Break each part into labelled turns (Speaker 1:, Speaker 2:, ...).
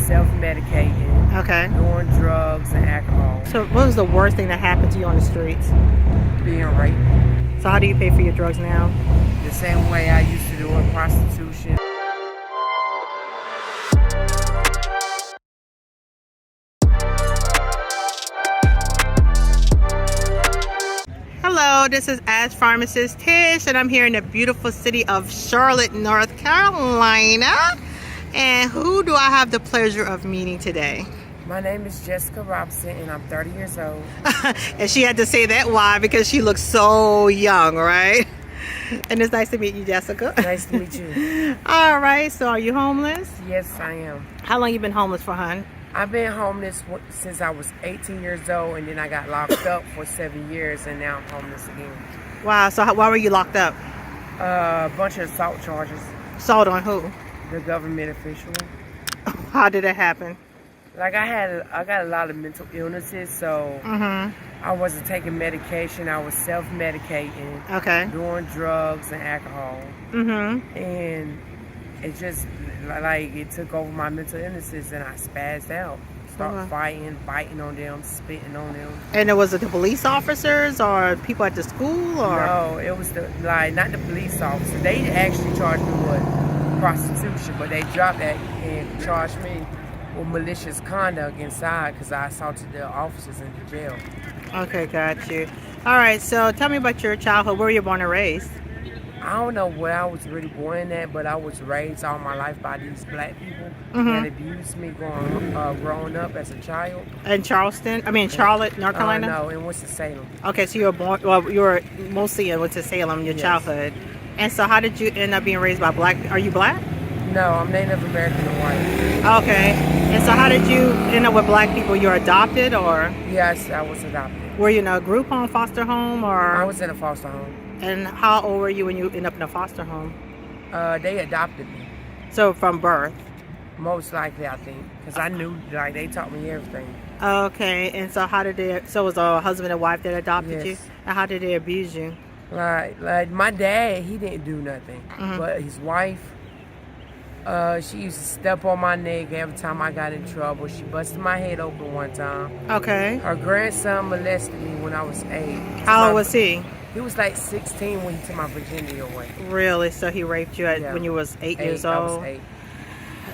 Speaker 1: self-medicating,
Speaker 2: Okay.
Speaker 1: doing drugs and alcohol,
Speaker 2: So what was the worst thing that happened to you on the streets?
Speaker 1: being raped.
Speaker 2: So how do you pay for your drugs now?
Speaker 1: The same way I used to do in prostitution.
Speaker 2: Hello, this is Pharmacist Tish, and I'm here in the beautiful city of Charlotte, North Carolina. And who do I have the pleasure of meeting today?
Speaker 1: My name is Jessica Robinson, and I'm 30 years old.
Speaker 2: And she had to say that why? Because she looks so young, right? And it's nice to meet you, Jessica.
Speaker 1: Nice to meet you.
Speaker 2: All right, so are you homeless?
Speaker 1: Yes, I am.
Speaker 2: How long you been homeless for, hon?
Speaker 1: I've been homeless since I was 18 years old, and then I got locked up for 7 years, and now I'm homeless again.
Speaker 2: Wow, so why were you locked up?
Speaker 1: A bunch of assault charges.
Speaker 2: Assault on who?
Speaker 1: The government official.
Speaker 2: How did it happen?
Speaker 1: Like I got a lot of mental illnesses, so I wasn't taking medication. I was self-medicating,
Speaker 2: Okay.
Speaker 1: doing drugs and alcohol, and it just like it took over my mental illnesses, and I spazzed out. Started fighting, biting on them, spitting on them.
Speaker 2: And was it the police officers or people at the school, or?
Speaker 1: No, it was not the police officer. They actually charged me with prostitution, but they dropped that and charged me with malicious conduct inside because I assaulted the officers in the jail.
Speaker 2: Okay, got you. All right, so tell me about your childhood. Where were you born and raised?
Speaker 1: I don't know where I was really born at, but I was raised all my life by these black people that abused me growing up as a child.
Speaker 2: In Charleston? I mean, Charlotte, North Carolina?
Speaker 1: No, in Winston-Salem.
Speaker 2: Okay, so you were born, well, you were mostly in Winston-Salem, your childhood. And so how did you end up being raised by black? Are you black?
Speaker 1: No, I'm Native American and white.
Speaker 2: Okay. And so how did you end up with black people? You're adopted, or?
Speaker 1: Yes, I was adopted.
Speaker 2: Were you in a group home, foster home, or?
Speaker 1: I was in a foster home.
Speaker 2: And how old were you when you ended up in a foster home?
Speaker 1: They adopted me.
Speaker 2: So from birth?
Speaker 1: Most likely, I think. Because I knew, like, they taught me everything.
Speaker 2: Okay. And so how did they, so it was a husband and wife that adopted you? And how did they abuse you?
Speaker 1: Like my dad, he didn't do nothing. But his wife, she used to step on my neck every time I got in trouble. She busted my head open one time.
Speaker 2: Okay.
Speaker 1: Her grandson molested me when I was 8.
Speaker 2: How old was he?
Speaker 1: He was like 16 when he took my virginity away.
Speaker 2: Really? So he raped you when you was 8 years old?
Speaker 1: I was 8.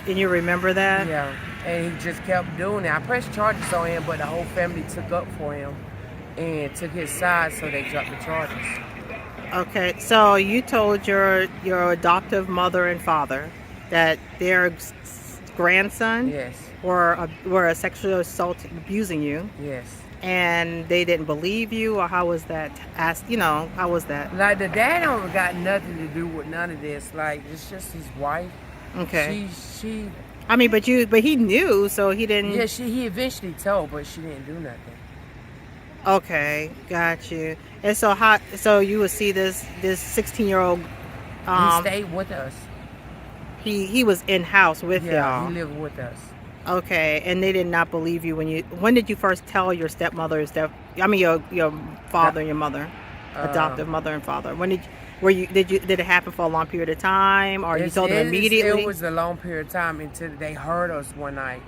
Speaker 2: And you remember that?
Speaker 1: Yeah. And he just kept doing it. I pressed charges on him, but the whole family took up for him and took his side, so they dropped the charges.
Speaker 2: Okay. So you told your adoptive mother and father that their grandson were a sexual assault abusing you.
Speaker 1: Yes.
Speaker 2: And they didn't believe you, or how was that? How was that?
Speaker 1: Like the dad don't got nothing to do with none of this. Like it's just his wife.
Speaker 2: Okay.
Speaker 1: She.
Speaker 2: I mean, but he knew, so he didn't.
Speaker 1: Yeah, he eventually told, but she didn't do nothing.
Speaker 2: Okay, got you. And so so you would see this 16-year-old.
Speaker 1: He stayed with us.
Speaker 2: He was in house with y'all.
Speaker 1: Yeah, he lived with us.
Speaker 2: Okay, and they did not believe you when did you first tell your stepmother your father and your mother, adoptive mother and father? When did it happen for a long period of time, or you told them immediately?
Speaker 1: It was a long period of time until they heard us one night,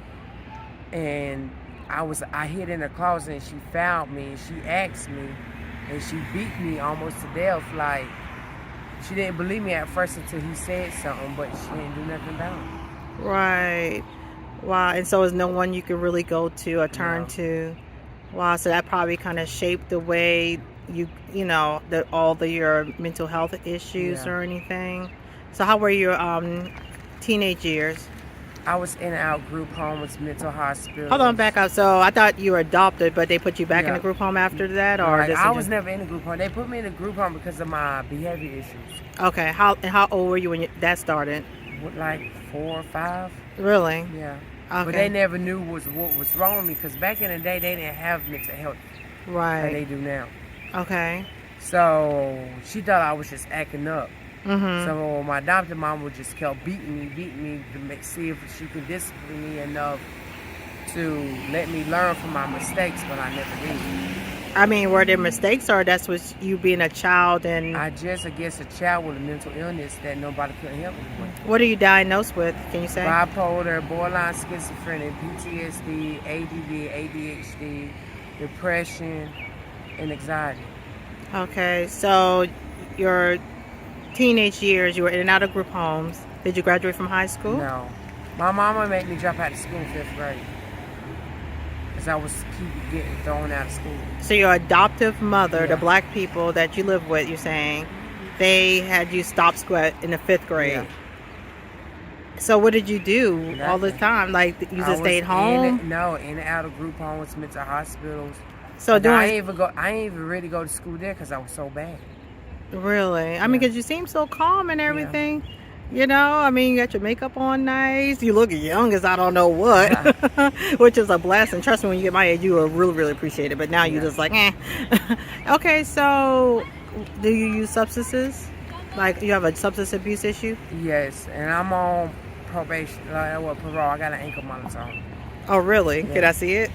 Speaker 1: and I hid in the closet, and she found me, and she asked me, and she beat me almost to death. Like she didn't believe me at first until he said something, but she didn't do nothing about it.
Speaker 2: Right. Wow. And so is no one you can really go to or turn to? Wow. So that probably kind of shaped the way your mental health issues or anything. So how were your teenage years?
Speaker 1: I was in and out group homes, mental hospitals.
Speaker 2: Hold on, back up. So I thought you were adopted, but they put you back in the group home after that, or
Speaker 1: I was never in a group home. They put me in a group home because of my behavior issues.
Speaker 2: Okay. How old were you when that started?
Speaker 1: Like 4 or 5.
Speaker 2: Really?
Speaker 1: Yeah.
Speaker 2: Okay.
Speaker 1: But they never knew what was wrong with me because back in the day they didn't have mental health like they do now.
Speaker 2: Okay.
Speaker 1: So she thought I was just acting up. So my adopted mom would just kept beating me to see if she could discipline me enough to let me learn from my mistakes, but I never did.
Speaker 2: I mean, were there mistakes, or that's what you being a child? And
Speaker 1: I guess, a child with a mental illness that nobody could help me with.
Speaker 2: what are you diagnosed with? Can you say?
Speaker 1: Bipolar, borderline schizophrenic, PTSD, ADD, ADHD, depression, and anxiety.
Speaker 2: Okay, so your teenage years, you were in and out of group homes. Did you graduate from high school?
Speaker 1: No. My mama made me drop out of school in 5th grade. Because I was keep getting thrown out of school.
Speaker 2: So your adoptive mother,
Speaker 1: Yeah.
Speaker 2: the black people that you live with, you're saying, they had you stop school in the 5th grade.
Speaker 1: Yeah.
Speaker 2: So what did you do all the
Speaker 1: Nothing.
Speaker 2: time? Like you
Speaker 1: I
Speaker 2: just stayed
Speaker 1: was
Speaker 2: home?
Speaker 1: in and out of group homes, mental hospitals.
Speaker 2: So
Speaker 1: And I
Speaker 2: doing
Speaker 1: ain't even really go to school there because I was so bad.
Speaker 2: really, I mean,
Speaker 1: Yeah.
Speaker 2: because you seem so calm and everything. You know, I mean, you got your makeup on nice. You look young as I don't know what, which is a blessing. Trust me, when you get my age, you will really, really appreciate it. But now you're
Speaker 1: Yeah.
Speaker 2: just like, eh. Okay, so do you use substances? Like you have a substance abuse issue?
Speaker 1: Yes, and I'm on probation, parole. I got an ankle monitor on.
Speaker 2: Oh, really?
Speaker 1: Yeah.
Speaker 2: Can I see it?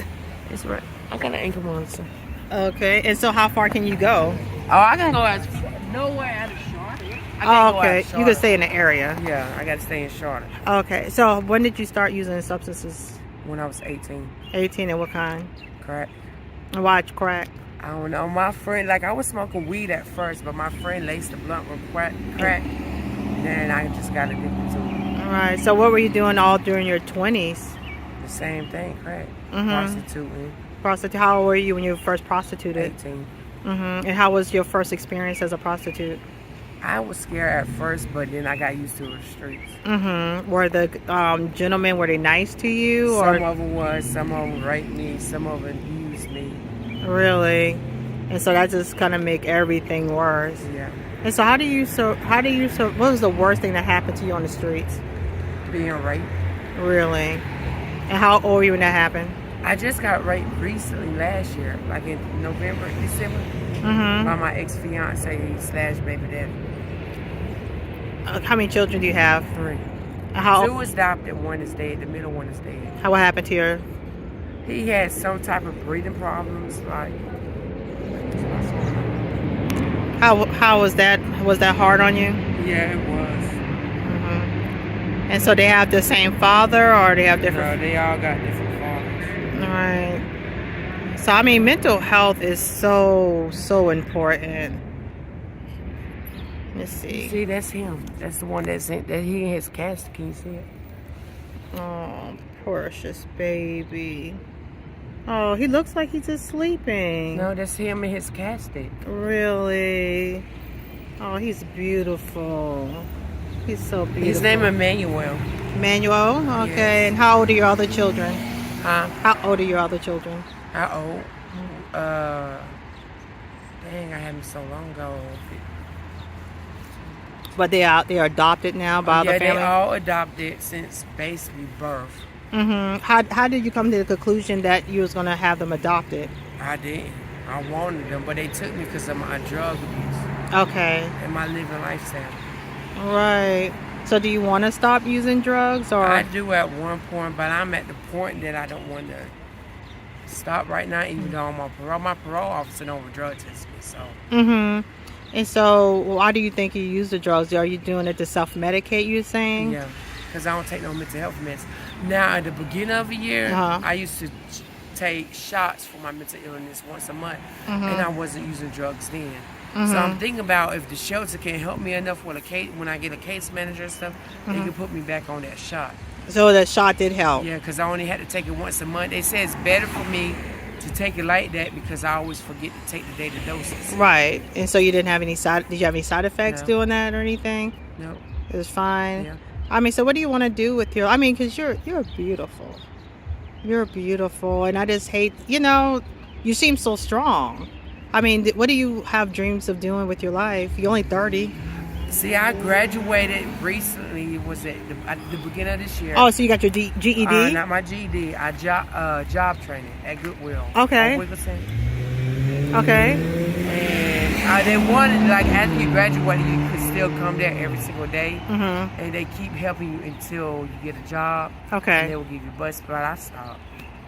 Speaker 1: It's right. I got an ankle monitor.
Speaker 2: Okay, and so how far can you go?
Speaker 1: Oh, I can go as nowhere out of Charlotte. I
Speaker 2: Oh,
Speaker 1: can't go out
Speaker 2: okay.
Speaker 1: of
Speaker 2: You
Speaker 1: Charlotte.
Speaker 2: can stay in the area.
Speaker 1: Yeah, I got to stay in Charlotte
Speaker 2: Okay, so when did you start using substances?
Speaker 1: when I was 18.
Speaker 2: 18, and what kind?
Speaker 1: Correct.
Speaker 2: And why crack?
Speaker 1: I don't know. My friend, I was smoking weed at first, but my friend laced the blunt with crack. Then I just got addicted to it.
Speaker 2: All right, so what were you doing all during your 20s?
Speaker 1: The same thing, crack.
Speaker 2: Mhm.
Speaker 1: Prostituting.
Speaker 2: Prostitute. How old were you when you first prostituted?
Speaker 1: 18.
Speaker 2: And how was your first experience as a prostitute?
Speaker 1: I was scared at first, but then I got used to the streets.
Speaker 2: Were the gentlemen, were they nice to you,
Speaker 1: Some
Speaker 2: or
Speaker 1: of them was, some of them raped me, some of them used me.
Speaker 2: really? And so that just kind of make everything worse.
Speaker 1: Yeah.
Speaker 2: And so what was the worst thing that happened to you on the streets?
Speaker 1: Being raped.
Speaker 2: Really? And how old were you when that happened?
Speaker 1: I just got raped recently last year, like in November, December, by my ex-fiance / baby daddy.
Speaker 2: How many children do you have?
Speaker 1: 3.
Speaker 2: How?
Speaker 1: 2 was adopted, 1 is dead, the middle one is dead.
Speaker 2: What happened to your?
Speaker 1: He had some type of breathing problems, like
Speaker 2: How was that? Was that hard on you?
Speaker 1: yeah, it was.
Speaker 2: And so they have the same father, or they have different?
Speaker 1: No, they all got different fathers.
Speaker 2: All right. So I mean, mental health is so important. Let's see.
Speaker 1: See, that's him. That's the one that he in his casket. Can you see it?
Speaker 2: Oh, precious baby. Oh, he looks like he's just sleeping.
Speaker 1: No, that's him in his casket.
Speaker 2: Really? Oh, he's beautiful. He's so beautiful.
Speaker 1: His name is Emmanuel.
Speaker 2: Manuel? Okay.
Speaker 1: Yes.
Speaker 2: And how old are your other children?
Speaker 1: Huh?
Speaker 2: How old are your other children?
Speaker 1: How old? Dang, I had him so long ago.
Speaker 2: But they are adopted now by the
Speaker 1: Yeah,
Speaker 2: family?
Speaker 1: they all adopted since basically birth.
Speaker 2: How did you come to the conclusion that you was going to have them adopted?
Speaker 1: I didn't. I wanted them, but they took me because of my drug abuse
Speaker 2: Okay.
Speaker 1: and my living lifestyle.
Speaker 2: Right. So do you want to stop using drugs, or?
Speaker 1: I do at one point, but I'm at the point that I don't want to stop right now, even though I'm on parole. My parole officer don't drug test me, so.
Speaker 2: And so why do you think you use the drugs? Are you doing it to self-medicate, you're saying?
Speaker 1: Yeah, because I don't take no mental health meds. Now, at the beginning of the year, I used to take shots for my mental illness once a month, and I wasn't using drugs then. So I'm thinking about if the shelter can help me enough with a case, when I get a case manager and stuff, they can put me back on that shot.
Speaker 2: So that shot did help?
Speaker 1: Yeah, because I only had to take it once a month. They say it's better for me to take it like that because I always forget to take the daily doses.
Speaker 2: Right. And so you didn't have any did you have any side effects
Speaker 1: No.
Speaker 2: doing that or anything?
Speaker 1: No.
Speaker 2: It was fine?
Speaker 1: Yeah.
Speaker 2: I mean, so what do you want to do with your, because you're beautiful. You're beautiful. And I just hate, you seem so strong. I mean, what do you have dreams of doing with your life? You're only 30.
Speaker 1: See, I graduated recently. It was at the beginning of this year.
Speaker 2: Oh, so you got your GED?
Speaker 1: Not my GED. I job training at Goodwill.
Speaker 2: Okay.
Speaker 1: On Wiggleton.
Speaker 2: Okay.
Speaker 1: And they wanted, like, after you graduated, you could still come there every single day. And they keep helping you until you get a job.
Speaker 2: Okay.
Speaker 1: And they will give you bus, but I stopped.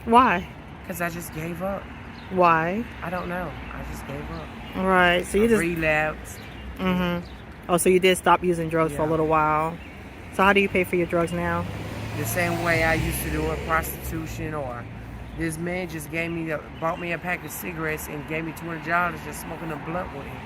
Speaker 2: Why?
Speaker 1: Because I just gave up.
Speaker 2: Why?
Speaker 1: I don't know. I just gave up.
Speaker 2: Right. So you just
Speaker 1: relapsed.
Speaker 2: Mm-hmm. Oh, so you did stop using drugs for a
Speaker 1: Yeah.
Speaker 2: little while. So how do you pay for your drugs now?
Speaker 1: The same way I used to do it, prostitution, or this man just bought me a pack of cigarettes and gave me $200 just smoking a blunt with him.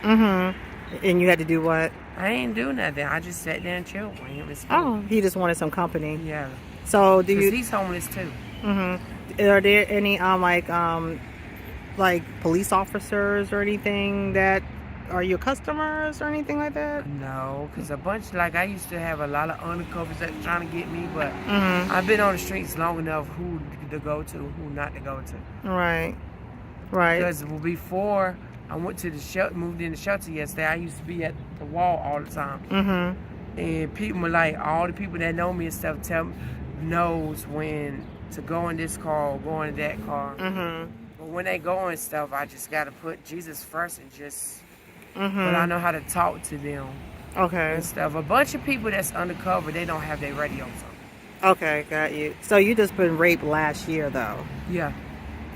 Speaker 2: Mm-hmm. And you had to do what?
Speaker 1: I ain't do nothing. I just sat there and chilled with him. And smoked.
Speaker 2: Oh, he just wanted some company.
Speaker 1: Yeah.
Speaker 2: So do you?
Speaker 1: He's homeless too.
Speaker 2: Mm-hmm. Are there any like police officers or anything that are your customers or anything like that?
Speaker 1: No, because a bunch, like, I used to have a lot of undercovers that trying to get me, but
Speaker 2: Mm-hmm.
Speaker 1: I've been on the streets long enough who to go to, who not to go to.
Speaker 2: Right. Right.
Speaker 1: Because before I went to the shelter, moved in the shelter yesterday, I used to be at the wall all the time.
Speaker 2: Mm-hmm.
Speaker 1: And people were like, all the people that know me and stuff knows when to go in this car or go in that car.
Speaker 2: Mm-hmm.
Speaker 1: But when they go and stuff, I just got to put Jesus first and just...
Speaker 2: Mm-hmm.
Speaker 1: But I know how to talk to them
Speaker 2: Okay.
Speaker 1: and stuff. A bunch of people that's undercover, they don't have their radios on.
Speaker 2: Okay, got you. So you just been raped last year though.
Speaker 1: Yeah.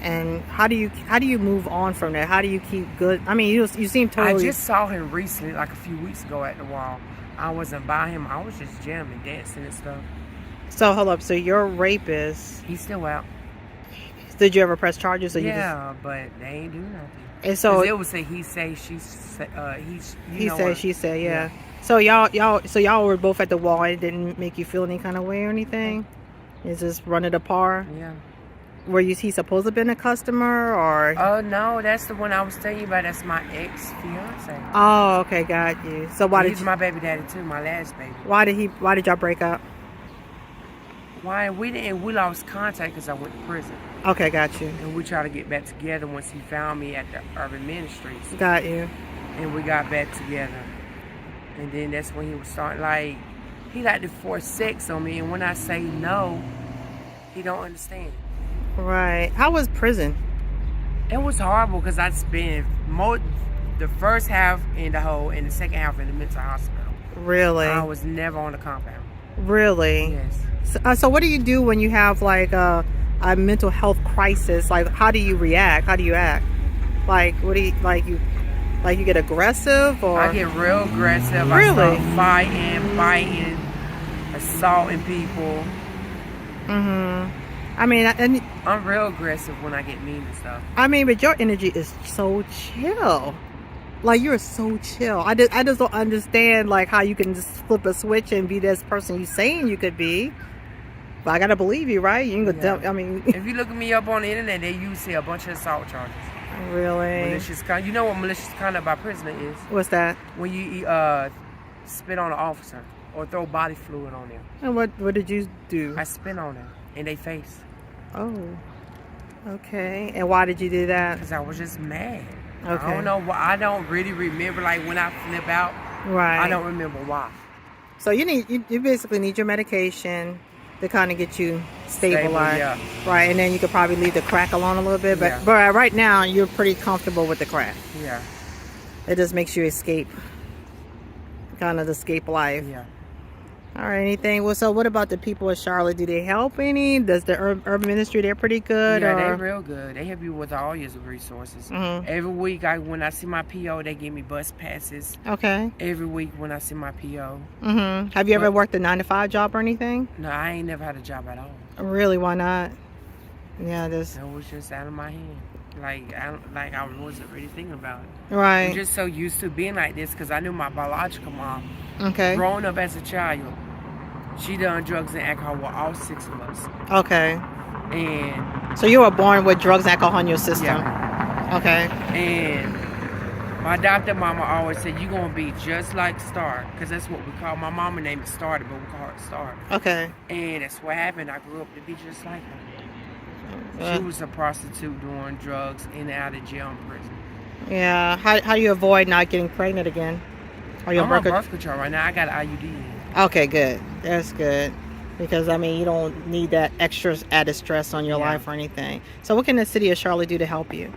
Speaker 2: And how do you move on from that? How do you keep good? I mean, you seem totally.
Speaker 1: I just saw him recently, like a few weeks ago at the wall. I wasn't by him. I was just jamming, dancing and stuff.
Speaker 2: So hold up. So your rapist,
Speaker 1: He's still out.
Speaker 2: did you ever press charges? Or
Speaker 1: Yeah, but they ain't do nothing.
Speaker 2: And so
Speaker 1: it was say he say she say he's you
Speaker 2: he
Speaker 1: know
Speaker 2: said,
Speaker 1: what?
Speaker 2: she said, yeah. So y'all were both at the wall. It didn't make you feel any kind of way or anything. It's just running the par.
Speaker 1: Yeah.
Speaker 2: Were he supposed to have been a customer or?
Speaker 1: Oh no, that's the one I was telling you about. That's my ex fiance.
Speaker 2: Oh, okay, got you. So
Speaker 1: He's my baby daddy too, my last baby.
Speaker 2: Why did y'all break up?
Speaker 1: Why we lost contact because I went to prison.
Speaker 2: Okay, got you.
Speaker 1: And we tried to get back together once he found me at the Urban Ministries.
Speaker 2: Got you.
Speaker 1: And we got back together. And then that's when he was starting, like, he liked to force sex on me. And when I say no, he don't understand.
Speaker 2: Right. How was prison?
Speaker 1: It was horrible because I spent the first half in the hole and the second half in the mental hospital.
Speaker 2: Really?
Speaker 1: I was never on the compound.
Speaker 2: Really?
Speaker 1: Yes.
Speaker 2: So what do you do when you have like a mental health crisis? Like, how do you react? How do you act? Like, what do you you get aggressive or?
Speaker 1: I get real aggressive.
Speaker 2: Really?
Speaker 1: I start fighting, assaulting people.
Speaker 2: I mean, and
Speaker 1: I'm real aggressive when I get mean and stuff.
Speaker 2: I mean, but your energy is so chill. Like, you're so chill. I just don't understand like how you can just flip a switch and be this person you saying you could be. But I gotta believe you, right? You can
Speaker 1: Yeah.
Speaker 2: I mean,
Speaker 1: If you look me up on the internet, they usually a bunch of assault charges.
Speaker 2: really?
Speaker 1: Malicious conduct. You know what malicious conduct by prisoner is?
Speaker 2: What's that?
Speaker 1: When you spit on an officer or throw body fluid on them.
Speaker 2: And what did you do?
Speaker 1: I spit on them in their face
Speaker 2: Oh, okay. And why did you do that?
Speaker 1: because I was just mad.
Speaker 2: Okay.
Speaker 1: I don't know why. I don't really remember. Like when I flip out,
Speaker 2: Right.
Speaker 1: I don't remember why.
Speaker 2: So you basically need your medication to kind of get you stabilized,
Speaker 1: yeah.
Speaker 2: right? And then you could probably leave the crack alone a little bit. But
Speaker 1: Yeah.
Speaker 2: but right now you're pretty comfortable with the crack.
Speaker 1: Yeah.
Speaker 2: It just makes you escape, kind of escape life.
Speaker 1: Yeah.
Speaker 2: All right. Anything? Well, so what about the people in Charlotte? Do they help any? Does the urban ministry, they're pretty good?
Speaker 1: Yeah,
Speaker 2: or?
Speaker 1: they're real good. They help you with all your resources.
Speaker 2: Mhm.
Speaker 1: Every week, when I see my PO, they give me bus passes.
Speaker 2: Okay.
Speaker 1: Every week when I see my PO.
Speaker 2: Have you ever worked a 9-to-5 job or anything?
Speaker 1: No, I ain't never had a job at all.
Speaker 2: Really? Why not? Yeah, this.
Speaker 1: It was just out of my hand. I wasn't really thinking about it.
Speaker 2: Right.
Speaker 1: I'm just so used to being like this because I knew my biological mom.
Speaker 2: Okay.
Speaker 1: Growing up as a child, she done drugs and alcohol with all 6 of us.
Speaker 2: Okay.
Speaker 1: And
Speaker 2: So you were born with drugs and alcohol in your system.
Speaker 1: yeah.
Speaker 2: Okay.
Speaker 1: And my adopted mama always said, you're going to be just like Star. Because that's what we call, my mama name is Star, but we call her Star.
Speaker 2: Okay.
Speaker 1: And that's what happened. I grew up to be just like her. She was a prostitute doing drugs in and out of jail and prison.
Speaker 2: Yeah. How do you avoid not getting pregnant again? Are you
Speaker 1: I'm on birth control right now. I got an IUD.
Speaker 2: Okay, good. That's good. Because, I mean, you don't need that extra added stress on your
Speaker 1: Yeah.
Speaker 2: life or anything. So what can the city of Charlotte do to help you?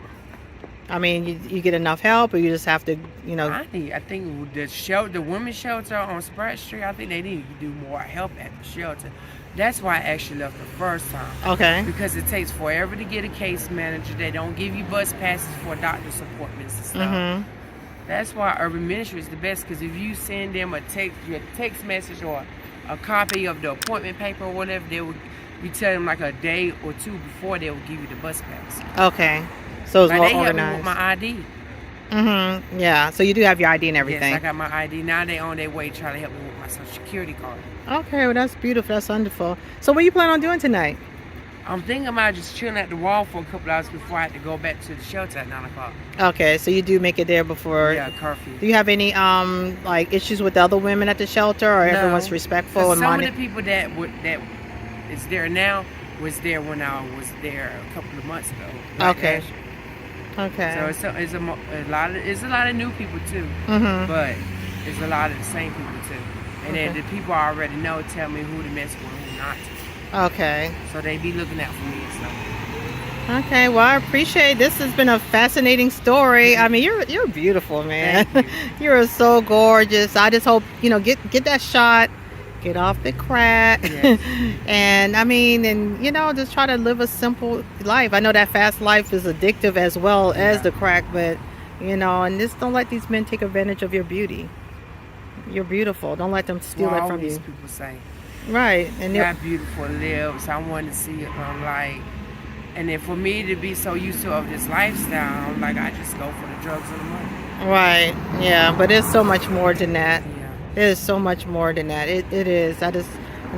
Speaker 2: I mean, you get enough help or you just have to,
Speaker 1: I think the women's shelter on Spratt Street, I think they need to do more help at the shelter. That's why I actually left the first time.
Speaker 2: Okay.
Speaker 1: Because it takes forever to get a case manager. They don't give you bus passes for doctor's appointments and stuff.
Speaker 2: Mm-hmm.
Speaker 1: That's why urban ministry is the best, because if you send them a text message or a copy of the appointment paper or whatever, you tell them like a day or two before, they will give you the bus pass.
Speaker 2: Okay. So it's
Speaker 1: Like
Speaker 2: more
Speaker 1: they help me
Speaker 2: organized.
Speaker 1: with my ID.
Speaker 2: Mm-hmm. Yeah. So you do have your ID and everything.
Speaker 1: Yes, I got my ID. Now they on their way trying to help me with my social security card.
Speaker 2: Okay. Well, that's beautiful. That's wonderful. So what you plan on doing tonight?
Speaker 1: I'm thinking about just chilling at the wall for a couple hours before I have to go back to the shelter at 9 o'clock.
Speaker 2: Okay. So you do make it there before.
Speaker 1: Yeah, curfew.
Speaker 2: Do you have any like issues with the other women at the shelter, or everyone's respectful and
Speaker 1: some
Speaker 2: minded?
Speaker 1: of the people that is there now was there when I was there a couple of months ago. Like
Speaker 2: Okay.
Speaker 1: last year.
Speaker 2: Okay.
Speaker 1: So it's a lot of new people too,
Speaker 2: Mm-hmm.
Speaker 1: but it's a lot of the same people too. And then the people I already know tell me who to mess with and who not to.
Speaker 2: Okay.
Speaker 1: So they be looking out for me and stuff.
Speaker 2: Okay. Well, I appreciate this. Has been a fascinating story. I mean, you're beautiful, man.
Speaker 1: Thank you.
Speaker 2: You're so gorgeous. I just hope get that shot. Get off the crack.
Speaker 1: Yes.
Speaker 2: And I mean, and just try to live a simple life. I know that fast life is addictive as well as the crack, but and just don't let these men take advantage of your beauty. You're beautiful. Don't let them steal it
Speaker 1: all
Speaker 2: from
Speaker 1: these
Speaker 2: you.
Speaker 1: people say,
Speaker 2: Right. And
Speaker 1: you got beautiful lips. I want to see it. I'm like, and then for me to be so used to of this lifestyle, I'm like, I just go for the drugs and the money.
Speaker 2: right. Yeah. But there's so much more than that.
Speaker 1: Yeah.
Speaker 2: There's so much more than that. It is. And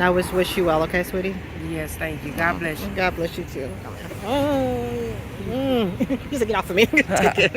Speaker 2: I just wish you well. Okay, sweetie.
Speaker 1: Yes, thank you. God bless you.
Speaker 2: God bless you too. Oh, you said get off of me. Take care.